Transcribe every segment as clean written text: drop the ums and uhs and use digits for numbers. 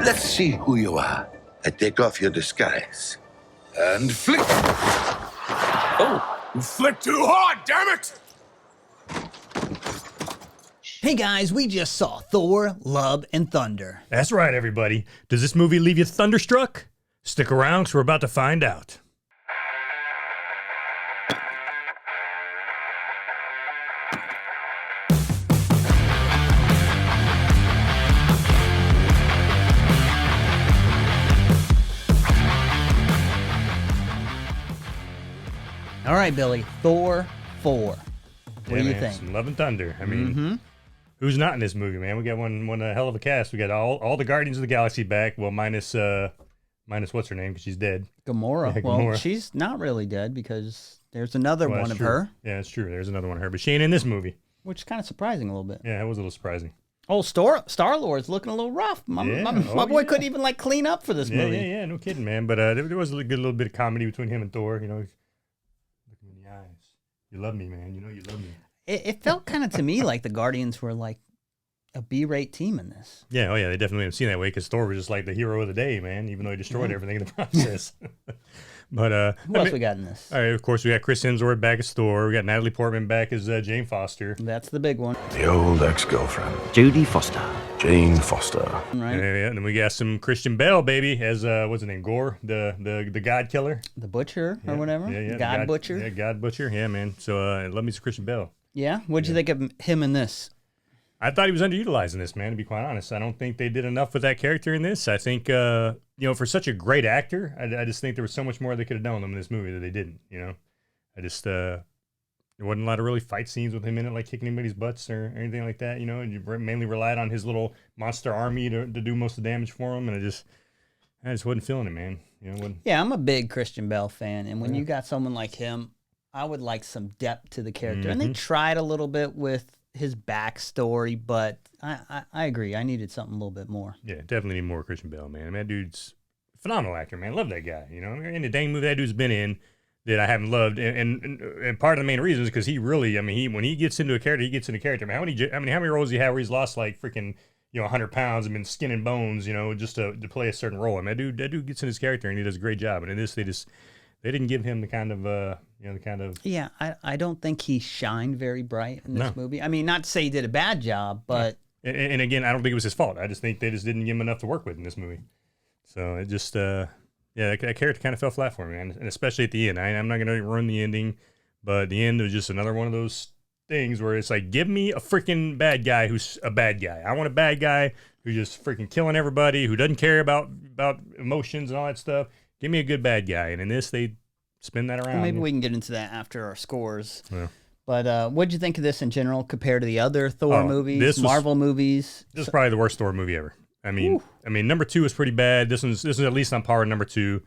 Let's see who you are. I take off your disguise. And flick. Oh, you flick too hard, damn it! Hey guys, we just saw Thor, Love, and Thunder. That's right, everybody. Does this movie leave you thunderstruck? Stick around, because we're about to find out. All right, Billy, Thor 4. What do you think? Some Love and Thunder. I mean, who's not in this movie, man? We got one hell of a cast. We got all the Guardians of the Galaxy back. Well, minus what's her name, because she's dead. Gamora. Yeah, well, Gamora. she's not really dead because there's another one of her. Yeah, it's true. There's another one of her, but she ain't in this movie. Which is kind of surprising a little bit. Yeah, that was a little surprising. Oh, Star-Lord's looking a little rough. My boy couldn't even clean up for this movie. Yeah, no kidding, man. But there was a good little bit of comedy between him and Thor. You know, look him in the eyes. You love me, man. You know you love me. It felt kind of to me like the Guardians were like a B-rate team in this. Yeah, they definitely have seen that way because Thor was just like the hero of the day, man, even though he destroyed everything in the process. But who else we got in this? All right, of course, we got Chris Hemsworth back as Thor. We got Natalie Portman back as Jane Foster. That's the big one. The old ex-girlfriend. Jodie Foster. Jane Foster. Right? Yeah, and then we got some Christian Bale, baby, as what's his name, Gorr, the God Killer. The Butcher or whatever? Yeah, God Butcher? Yeah, God Butcher. Yeah, man. So love me some Christian Bale. Yeah? What'd you think of him in this? I thought he was underutilized in this, man, to be quite honest. I don't think they did enough with that character in this. I think, for such a great actor, I just think there was so much more they could have done with him in this movie that they didn't, I just, there wasn't a lot of really fight scenes with him in it, like kicking anybody's butts or anything like that, and you mainly relied on his little monster army to do most of the damage for him, and I just wasn't feeling it, man. Yeah, I'm a big Christian Bale fan, and when you got someone like him, I would like some depth to the character. And they tried a little bit with his backstory, but I agree. I needed something a little bit more. Yeah, definitely need more Christian Bale, man. I mean, that dude's a phenomenal actor, man. Love that guy, In the dang movie that dude's been in that I haven't loved, and part of the main reason is because he really, when he gets into a character, he gets into character. Man, how many roles he have where he's lost like freaking 100 pounds and been skin and bones, just to play a certain role. I mean, that dude gets in his character and he does a great job. And in this, they didn't give him the kind of Yeah, I don't think he shined very bright in this movie. I mean, not to say he did a bad job, but and again, I don't think it was his fault. I just think they just didn't give him enough to work with in this movie. So it just that character kind of fell flat for me, man. And especially at the end. I'm not gonna ruin the ending, but the end was just another one of those things where it's like, give me a freaking bad guy who's a bad guy. I want a bad guy who's just freaking killing everybody, who doesn't care about emotions and all that stuff. Give me a good bad guy. And in this, they spin that around. Well, maybe we can get into that after our scores. Yeah. But what'd you think of this in general compared to the other Thor movies, Marvel movies? This is probably the worst Thor movie ever. I mean, number 2 was pretty bad. This is at least on par with number 2.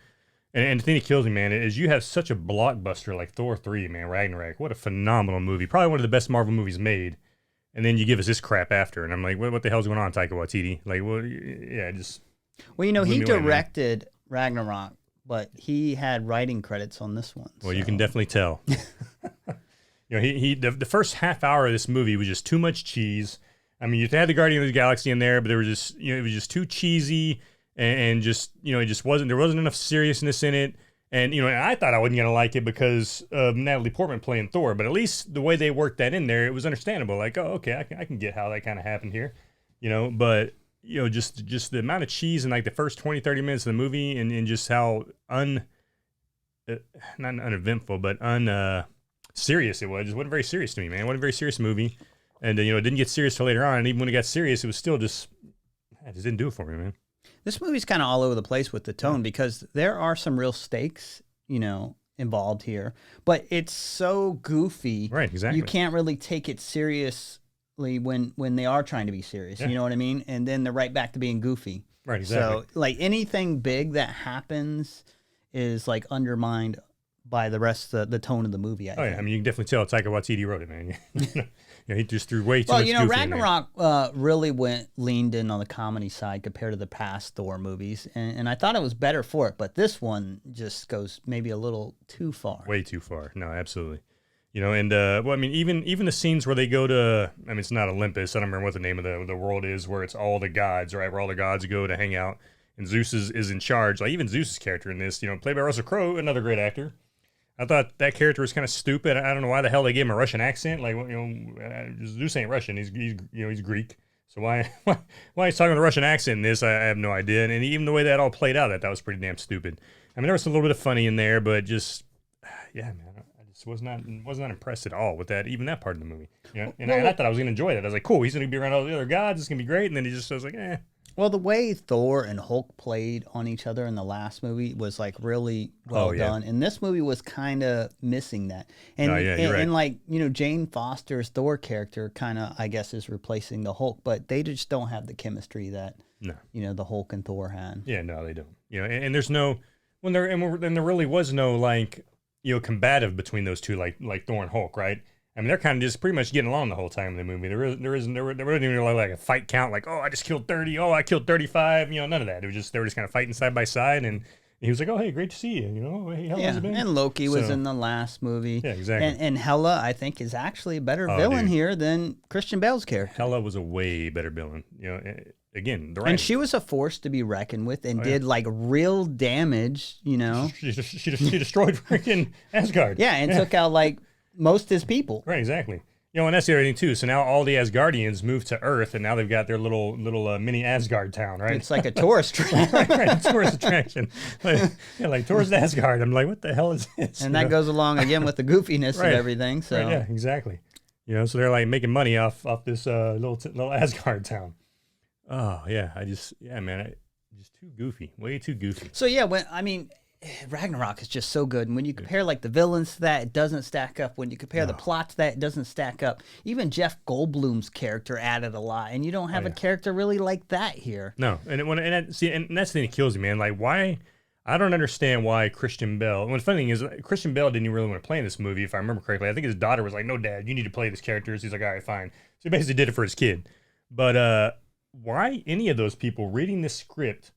And the thing that kills me, man, is you have such a blockbuster like Thor 3, man, Ragnarok. What a phenomenal movie. Probably one of the best Marvel movies made. And then you give us this crap after. And I'm like, what the hell's going on, Taika Waititi? Like, well, yeah, just... Well, he directed Ragnarok, but he had writing credits on this one. Well, you can definitely tell. The first half hour of this movie was just too much cheese. I mean, you had the Guardian of the Galaxy in there, but there was just, it was just too cheesy and just, it just wasn't, there wasn't enough seriousness in it. And, and I thought I wasn't going to like it because of Natalie Portman playing Thor, but at least the way they worked that in there, it was understandable. Like, oh, okay, I can get how that kind of happened here, but, just the amount of cheese in like the first 20, 30 minutes of the movie and just how not uneventful, but serious it was. It just wasn't very serious to me, man. It wasn't a very serious movie. And, it didn't get serious till later on. And even when it got serious, it was still just didn't do it for me, man. This movie's kind of all over the place with the tone because there are some real stakes, involved here. But it's so goofy. Right, exactly. You can't really take it seriously when they are trying to be serious. Yeah. You know what I mean? And then they're right back to being goofy. Right, exactly. So, like, anything big that happens is, like, undermined by the rest of the tone of the movie. I think. I mean, you can definitely tell Taika Waititi wrote it, man. He just threw way too much goofy Ragnarok really leaned in on the comedy side compared to the past Thor movies, and I thought it was better for it, but this one just goes maybe a little too far. Way too far. No, absolutely. You know, and well, I mean, even the scenes where they go to, I mean, it's not Olympus. I don't remember what the name of the world is, where it's all the gods, right? Where all the gods go to hang out, and Zeus is in charge. Like even Zeus's character in this, you know, played by Russell Crowe, another great actor. I thought that character was kind of stupid. I don't know why the hell they gave him a Russian accent. Like, you know, Zeus ain't Russian. He's Greek. So why he's talking with a Russian accent in this? I have no idea. And even the way that all played out, that was pretty damn stupid. I mean, there was a little bit of funny in there, but just yeah, man. Was not impressed at all with that, even that part of the movie. You know? And I thought I was gonna enjoy that. I was like, cool, he's gonna be around all the other gods, it's gonna be great. And then he just was like, eh. Well, the way Thor and Hulk played on each other in the last movie was like really well done. And this movie was kind of missing that. And, you're right. And like, you know, Jane Foster's Thor character kind of, I guess, is replacing the Hulk, but they just don't have the chemistry that, you know, the Hulk and Thor had. Yeah, no, they don't. You know, and there's no, and there really was no like, you know, combative between those two, like Thor and Hulk, right? I mean, they're kind of just pretty much getting along the whole time in the movie. There wasn't even really like a fight count, like, oh, I just killed 30, oh, I killed 35, you know, none of that. It was just, they were just kind of fighting side by side, and he was like, oh, hey, great to see you, you know, hey, how has it been? And Loki was in the last movie. Yeah, exactly. And Hela, I think, is actually a better villain here than Christian Bale's character. Hela was a way better villain, you know. Again, the right. And she was a force to be reckoned with and did like real damage, you know. She destroyed freaking Asgard. Yeah, and took out like most of his people. Right, exactly. You know, and that's the other thing too. So now all the Asgardians moved to Earth, and now they've got their little mini Asgard town, right? It's like a tourist trap. right, tourist attraction. Like tourist Asgard. I'm like, what the hell is this? And that goes along again with the goofiness of everything. So yeah, exactly. You know, so they're like making money off this little Asgard town. Oh yeah, just too goofy, way too goofy. So yeah, Ragnarok is just so good, and when you compare like the villains to that, it doesn't stack up. When you compare the plot to that, it doesn't stack up. Even Jeff Goldblum's character added a lot, and you don't have a character really like that here. No, and that's the thing that kills me, man. Like why? I don't understand why Christian Bale. And the funny thing is, Christian Bale didn't even really want to play in this movie, if I remember correctly. I think his daughter was like, "No, Dad, you need to play this character." So he's like, "All right, fine." So he basically did it for his kid, but why any of those people reading this script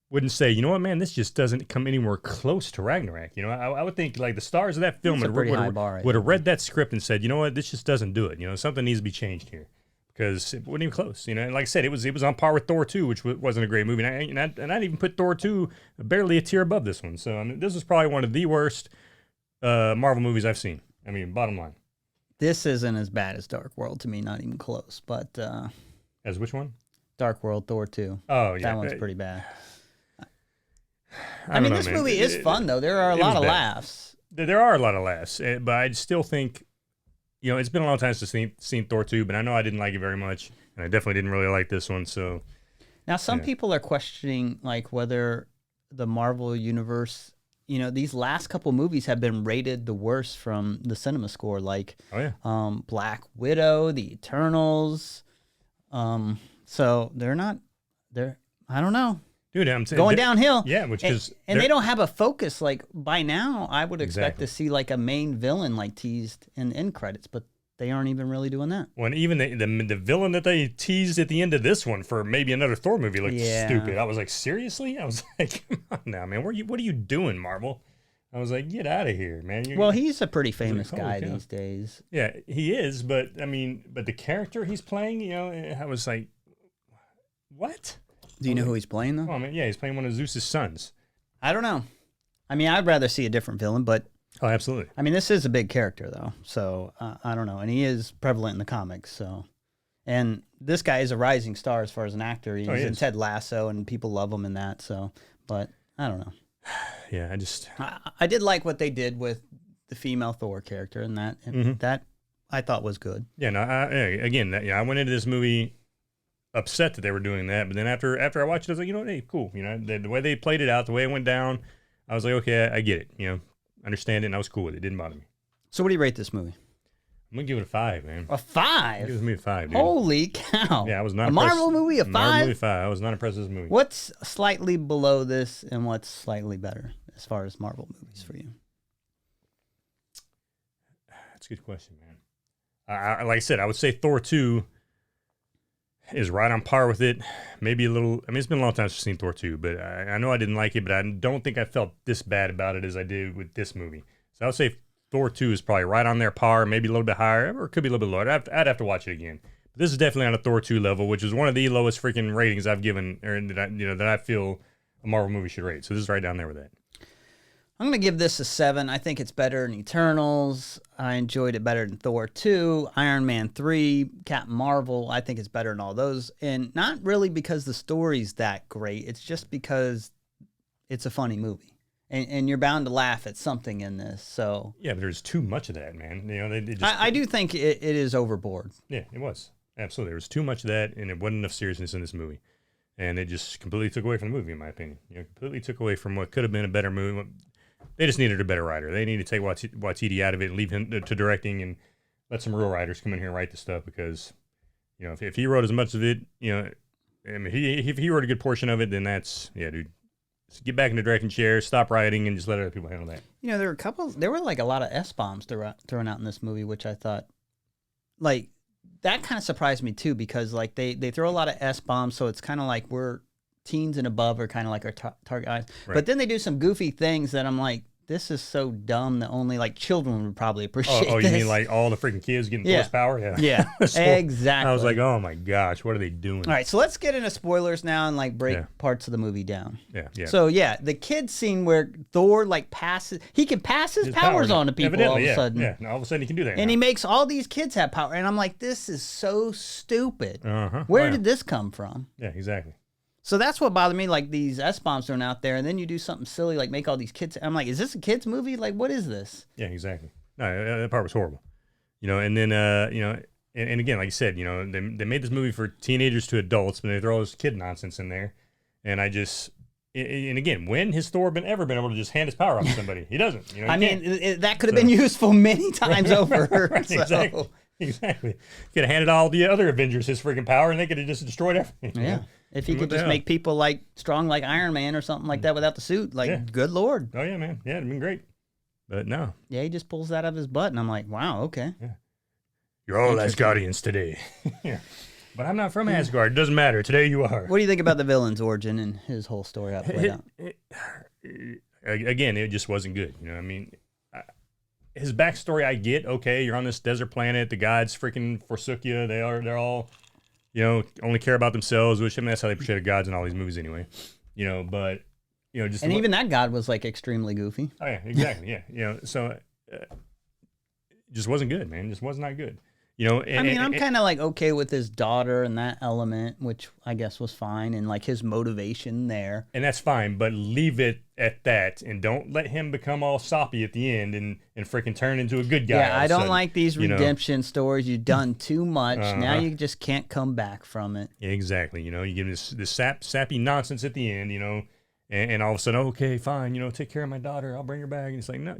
wouldn't say, you know what, man, this just doesn't come anywhere close to Ragnarok. You know, I would think like the stars of that film would have read that script and said, you know what, this just doesn't do it. You know, something needs to be changed here because it wasn't even close. You know, and like I said, it was on par with Thor 2, which wasn't a great movie. And I'd even put Thor 2 barely a tier above this one. So I mean, this is probably one of the worst Marvel movies I've seen. I mean, bottom line. This isn't as bad as Dark World to me, not even close. But as which one? Dark World, Thor 2. Oh, yeah. That one's pretty bad. I mean, this movie is fun, though. There are a lot of laughs. There are a lot of laughs, but I still think, you know, it's been a long time since I've seen Thor 2, but I know I didn't like it very much, and I definitely didn't really like this one, so. Now, some people are questioning, like, whether the Marvel Universe, you know, these last couple movies have been rated the worst from the cinema score, like Black Widow, The Eternals, so they're not, I don't know. Dude, I'm saying going downhill. Yeah, which is and they don't have a focus. Like by now, I would expect to see like a main villain like teased in end credits, but they aren't even really doing that. Well, and even the villain that they teased at the end of this one for maybe another Thor movie looked stupid. I was like, seriously? I was like, come on now, man. What are you doing, Marvel? I was like, get out of here, man. Well, he's a pretty famous guy these days. Yeah, he is, but I mean, the character he's playing, you know, I was like, what? Do you know who he's playing, though? Oh, man, yeah, he's playing one of Zeus's sons. I don't know. I mean, I'd rather see a different villain, but... Oh, absolutely. I mean, this is a big character, though, so I don't know. And he is prevalent in the comics, so... And this guy is a rising star as far as an actor. He's in Ted Lasso, and people love him in that, so... But, I don't know. Yeah, I did like what they did with the female Thor character, and that I thought was good. Yeah, no, I went into this movie... upset that they were doing that, but then after I watched it, I was like, you know, hey, cool. You know, the way they played it out, the way it went down, I was like, okay, I get it. You know, understand it, and I was cool with it. It didn't bother me. So what do you rate this movie? I'm gonna give it a 5, man. A 5? Give this movie a 5, dude. Holy cow! Yeah, I was not a impressed. Marvel movie, a 5. Marvel movie 5. I was not impressed with this movie. What's slightly below this, and what's slightly better as far as Marvel movies for you? That's a good question, man. Like I said, I would say Thor 2 is right on par with it. Maybe a little. I mean, it's been a long time since I've seen Thor 2, but I know I didn't like it, but I don't think I felt this bad about it as I did with this movie. So I would say Thor 2 is probably right on their par, maybe a little bit higher, or it could be a little bit lower. I'd have to watch it again. But this is definitely on a Thor 2 level, which is one of the lowest freaking ratings I've given, or that I feel a Marvel movie should rate. So this is right down there with that. I'm going to give this a 7. I think it's better than Eternals. I enjoyed it better than Thor 2, Iron Man 3, Captain Marvel. I think it's better than all those. And not really because the story's that great. It's just because it's a funny movie. And you're bound to laugh at something in this. So yeah, but there's too much of that, man. I do think it is overboard. Yeah, it was. Absolutely. There was too much of that, and it wasn't enough seriousness in this movie. And it just completely took away from the movie, in my opinion. Completely took away from what could have been a better movie. They just needed a better writer. They needed to take Waititi out of it and leave him to directing and let some real writers come in here and write the stuff because, if he wrote as much of it, if he wrote a good portion of it, then that's, yeah, dude. Just get back in the directing chair, stop writing, and just let other people handle that. There were like a lot of S-bombs thrown out in this movie, which I thought, like, that kind of surprised me too because, like, they throw a lot of S-bombs, so it's kind of like we're teens and above are kind of like our target eyes. Right. But then they do some goofy things that I'm like, this is so dumb that only like children would probably appreciate. Oh, you mean like all the freaking kids getting Thor's power? Yeah, exactly. I was like, oh my gosh, what are they doing? All right, so let's get into spoilers now and like break parts of the movie down. Yeah. So the kid scene where Thor like he can pass his powers on to people all of a sudden. Yeah, all of a sudden he can do that. And he makes all these kids have power, and I'm like, this is so stupid. Uh-huh. Where did this come from? Yeah, exactly. So that's what bothered me, like these S-bombs thrown out there, and then you do something silly like make all these kids. I'm like, is this a kid's movie? Like, what is this? Yeah, exactly. No, that part was horrible. And then and again, like you said, they made this movie for teenagers to adults, but they throw all this kid nonsense in there, and and again, when has Thor ever been able to just hand his power off to somebody? He doesn't. That could have been useful many times over. Right, so. Exactly. Could have handed all the other Avengers his freaking power, and they could have just destroyed everything. Yeah. If he could just make people like strong like Iron Man or something like that without the suit, good Lord. Oh yeah, man. Yeah, it'd been great. But no. Yeah, he just pulls that out of his butt, and I'm like, wow, okay. Yeah. You're all Asgardians today. Yeah. But I'm not from Asgard. It doesn't matter. Today you are. What do you think about the villain's origin and his whole story? How it played out? Again, it just wasn't good. His backstory, I get. Okay, you're on this desert planet. The gods freaking forsook you. They're all, only care about themselves. Which that's how they portray the gods in all these movies, anyway. But just even that god was like extremely goofy. Oh yeah, exactly. Yeah, so it just wasn't good, man. It just was not good. I'm kind of like okay with his daughter and that element, which I guess was fine, and like his motivation there. And that's fine, but leave it at that, and don't let him become all soppy at the end and freaking turn into a good guy. Yeah, I don't like these redemption stories. You've done too much. Now you just can't come back from it. Exactly. You give him this sappy nonsense at the end. And all of a sudden, okay, fine, take care of my daughter. I'll bring her back. And it's like, no,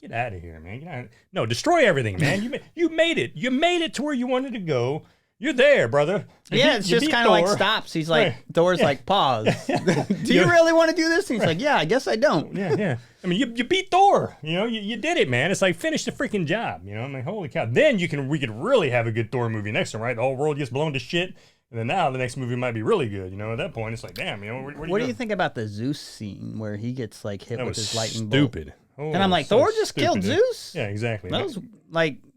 get out of here, man. No, destroy everything, man. You made it. You made it to where you wanted to go. You're there, brother. It's just kind of like stops. He's like, right. Thor's like, pause. Do you really want to do this? And he's like, yeah, I guess I don't. Yeah. I mean, you beat Thor. You did it, man. It's like, finish the freaking job. I'm like, holy cow. Then we could really have a good Thor movie next time, right? The whole world gets blown to shit. And then now the next movie might be really good. At that point, it's like, damn, what do you think about the Zeus scene where he gets like hit with his lightning bolt? Stupid. And I'm like, Thor just killed Zeus? Yeah, exactly.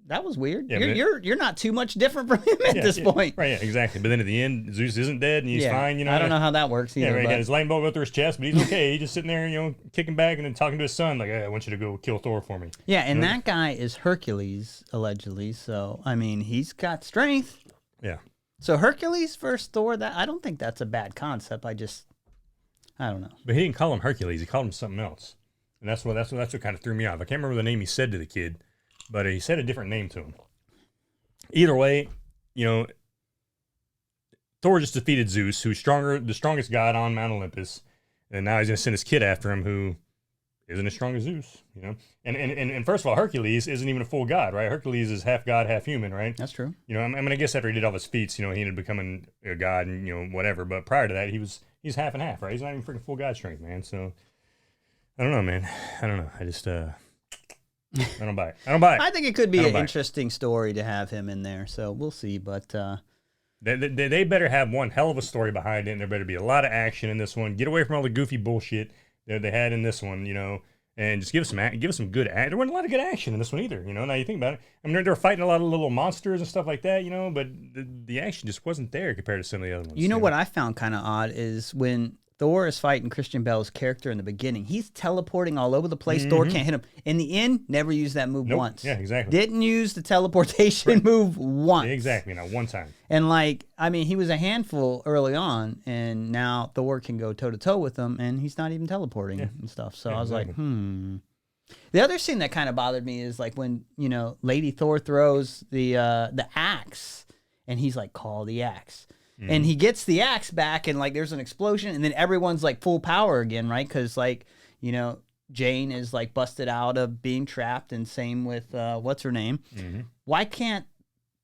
That was weird. Yeah, you're not too much different from him at this point. Right, yeah, exactly. But then at the end, Zeus isn't dead and he's fine. I don't know how that works either. Yeah, right, he got his lightning bolt go through his chest, but he's okay. He's just sitting there, kicking back and then talking to his son, like, hey, I want you to go kill Thor for me. Yeah, and that guy is Hercules, allegedly. So, I mean, he's got strength. Yeah. So Hercules versus Thor, I don't think that's a bad concept. I don't know. But he didn't call him Hercules. He called him something else. And that's what kind of threw me off. I can't remember the name he said to the kid, but he said a different name to him. Either way, Thor just defeated Zeus, who's the strongest god on Mount Olympus, and now he's going to send his kid after him, who isn't as strong as Zeus, And first of all, Hercules isn't even a full god, right? Hercules is half god, half human, right? That's true. I guess after he did all his feats, he ended up becoming a god and, whatever. But prior to that, he's half and half, right? He's not even freaking full god strength, man. So, I don't know, man. I don't know. I just, I don't buy it. I think it could be an interesting story to have him in there. So, we'll see. But, they better have one hell of a story behind it, and there better be a lot of action in this one. Get away from all the goofy bullshit that they had in this one, and just give us some good action. There wasn't a lot of good action in this one either. Now you think about it. I mean, they were fighting a lot of little monsters and stuff like that, but the action just wasn't there compared to some of the other ones. You know what I found kind of odd is when Thor is fighting Christian Bale's character in the beginning, he's teleporting all over the place. Thor can't hit him. In the end, never used that move once. Yeah, exactly. Didn't use the teleportation move once. Exactly, not one time. And he was a handful early on, and now Thor can go toe-to-toe with him, and he's not even teleporting and stuff. So I was like, The other scene that kind of bothered me is like when, Lady Thor throws the axe, and he's like, call the axe. And he gets the axe back, and there's an explosion, and then everyone's full power again, right? Because Jane is busted out of being trapped, and same with what's her name. Why can't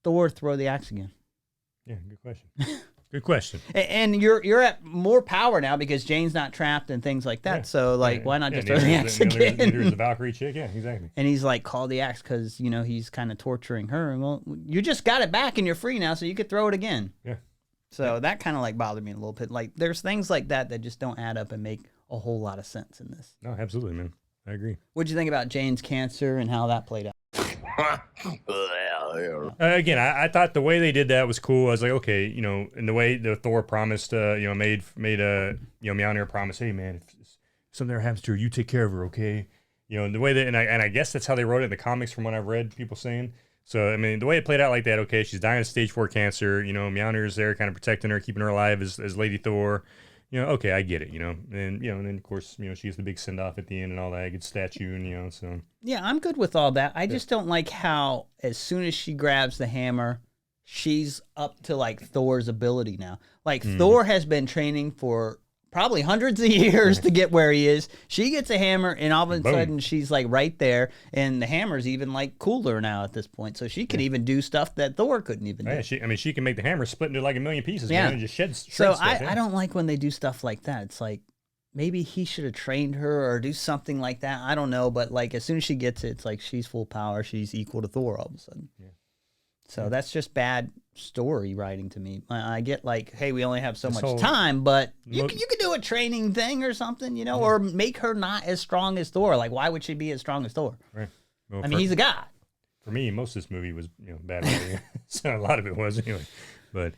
Thor throw the axe again? Yeah, good question. Good question. And you're at more power now because Jane's not trapped and things like that. Yeah. So why not just throw the axe again? Neither is the Valkyrie chick. Yeah, exactly. And he's like, call the axe because he's kind of torturing her. And well, you just got it back and you're free now, so you could throw it again. Yeah. So that kind of bothered me a little bit. There's things like that just don't add up and make a whole lot of sense in this. No, absolutely, man. I agree. What'd you think about Jane's cancer and how that played out? Again, I thought the way they did that was cool. I was like, okay, and the way the Thor promised, made Mjolnir promise, hey man, if something ever happens to her, you take care of her, okay? And the way that, and I guess that's how they wrote it in the comics from what I've read people saying. So, I mean, the way it played out like that, okay, she's dying of stage 4 cancer, Mjolnir's there kind of protecting her, keeping her alive as Lady Thor. Okay, I get it, and then of course, she gets the big send off at the end and all that good statue, and so. Yeah, I'm good with all that. I just don't like how as soon as she grabs the hammer, she's up to Thor's ability now. Thor has been training for probably hundreds of years to get where he is. She gets a hammer, and all of a sudden she's right there, and the hammer's even cooler now at this point. So she could even do stuff that Thor couldn't even do. Yeah, she can make the hammer split into a million pieces, man, and just shred so stuff. I don't like when they do stuff like that. It's maybe he should have trained her or do something like that. I don't know, but as soon as she gets it, it's she's full power. She's equal to Thor all of a sudden. Yeah. So that's just bad story writing to me. I get hey, we only have so much time, but you could do a training thing or something, or make her not as strong as Thor. Why would she be as strong as Thor? Right. Well, he's a god. For me, most of this movie was bad writing. So a lot of it was anyway. But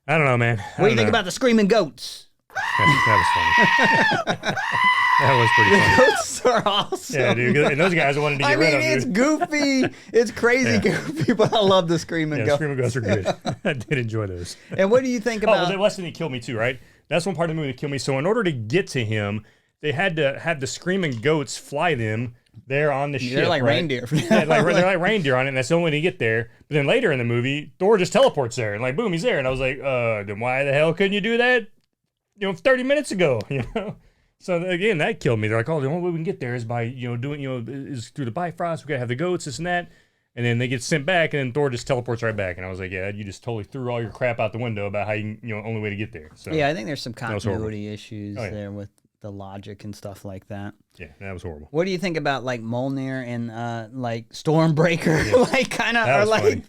I don't know, man. What do you think about the screaming goats? That was funny. That was pretty funny. Goats are awesome. Yeah, dude. And those guys wanted to get rid of it's goofy. It's crazy goofy, but I love the screaming goats. Screaming goats are good. I did enjoy those. And what do you think about... Oh, the lesson he killed me too, right? That's one part of the movie that killed me. So in order to get to him, they had to have the screaming goats fly them there on the ship. They're like reindeer. Yeah, they're like reindeer on it, and that's the only way to get there. But then later in the movie, Thor just teleports there, and boom, he's there. And I was like, then why the hell couldn't you do that 30 minutes ago, So again, that killed me. They're like, oh, the only way we can get there is by, doing, is through the Bifrost. We gotta have the goats, this and that. And then they get sent back, and then Thor just teleports right back. And I was like, yeah, you just totally threw all your crap out the window about how you, only way to get there. So yeah, I think there's some continuity issues there with the logic and stuff like that. Yeah, that was horrible. What do you think about Mjolnir and Stormbreaker? Yeah. Kind of are funny.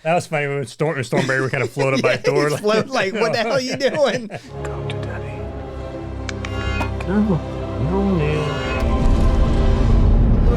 That was funny when Stormbreaker would kind of float up by Thor. Float what the hell are you doing? Go to Daddy.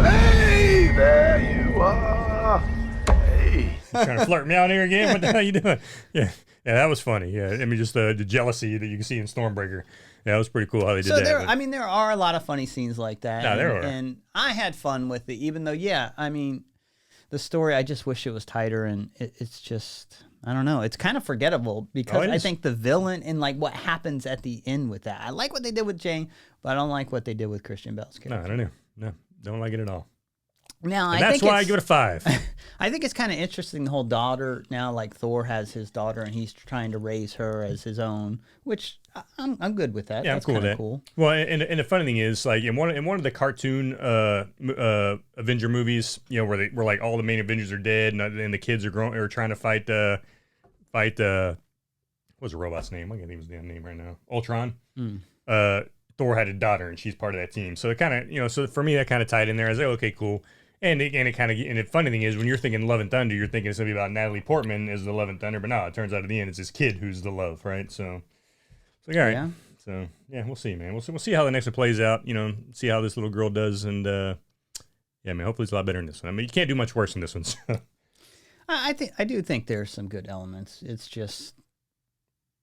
Hey, there you are. Hey. Trying to flirt me out here again? What the hell are you doing? Yeah, that was funny. Yeah, I mean, just the jealousy that you can see in Stormbreaker. Yeah, it was pretty cool how they did that. There are a lot of funny scenes like that. No, there are. And I had fun with it, even though, the story, I just wish it was tighter, and it's just, I don't know. It's kind of forgettable because I think the villain and what happens at the end with that. I like what they did with Jane, but I don't like what they did with Christian Bale's character. No, I don't know. No, don't like it at all. Now, that's why I give it a 5. I think it's kind of interesting, the whole daughter now, Thor has his daughter and he's trying to raise her as his own, which I'm good with that. Yeah, that's I'm cool with that. Cool. Well, and the funny thing is, in one of the cartoon Avenger movies, where all the main Avengers are dead and the kids are trying to fight what's the robot's name? I can't think of his damn name right now. Ultron. Thor had a daughter and she's part of that team, so it kind of so for me that kind of tied in there. I was like, okay, cool. And the funny thing is, when you're thinking Love and Thunder, you're thinking it's gonna be about Natalie Portman as the Love and Thunder, but no, it turns out at the end it's this kid who's the love, right? So all right. Yeah. So yeah, we'll see, man. We'll see how the next one plays out. You know, see how this little girl does, and yeah, man. Hopefully, it's a lot better in this one. I mean, you can't do much worse in this one. So. I do think there's some good elements. It's just,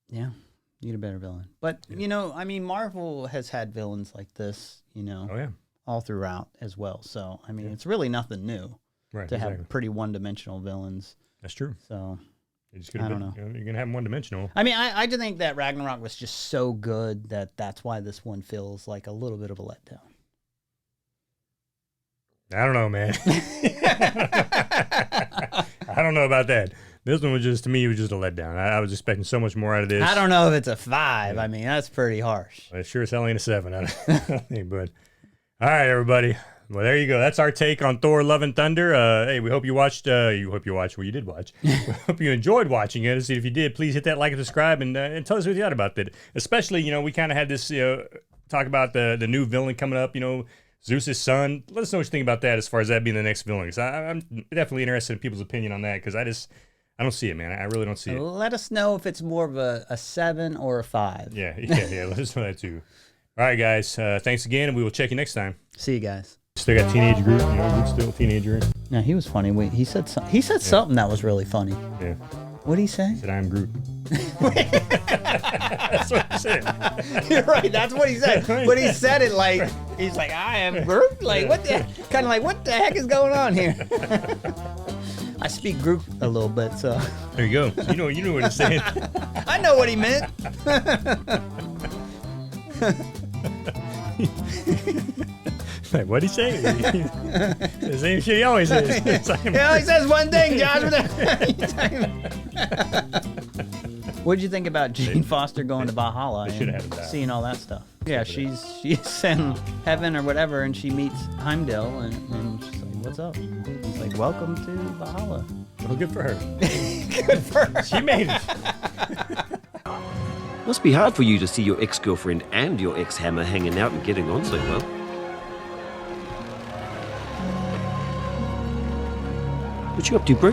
yeah, need a better villain. But you know, I mean, Marvel has had villains like this, you know, Oh yeah, all throughout as well. So I mean, it's really nothing new right. to exactly. have pretty one-dimensional villains. That's true. So I don't know. You know, you're gonna have them one-dimensional. I mean, I just think that Ragnarok was just so good that's why this one feels like a little bit of a letdown. I don't know, man. I don't know about that. This one was just, to me, it was just a letdown. I was expecting so much more out of this. I don't know if it's a 5. I mean, that's pretty harsh. It sure as hell ain't a 7. I don't think, but all right, everybody. Well, there you go. That's our take on Thor: Love and Thunder. Hey, we hope you watched. Well, you did watch. We hope you enjoyed watching it. If you did, please hit that like and subscribe, and tell us what you thought about that. Especially, you know, we kind of had this talk about the new villain coming up. You know, Zeus's son. Let us know what you think about that as far as that being the next villain. Because I'm definitely interested in people's opinion on that. Because I don't see it, man. I really don't see it. Let us know if it's more of a 7 or a 5. Yeah. Let us know that too. All right, guys. Thanks again, and we will check you next time. See you guys. Still got teenage Groot. You know, Groot's still a teenager. No, he was funny. He said something that was really funny. Yeah. What did he say? He said, "I'm Groot." That's what he said. You're right. That's what he said. But he said it like he's like, "I am Groot." Like what the kind of like what the heck is going on here? I speak Groot a little bit, so There you go. So you know what he's saying. I know what he meant. Like, what'd he say? The same shit he always says. He always says one thing, Josh. What'd you think about Jane Foster going to Valhalla they should've and had that. seeing all that stuff? Yeah, she's in heaven or whatever, and she meets Heimdall, and she's like, "What's up?" He's like, "Welcome to Valhalla." Well, good for her. Good for her. She made it. Must be hard for you to see your ex-girlfriend and your ex-hammer hanging out and getting on so well. What you up to, bro?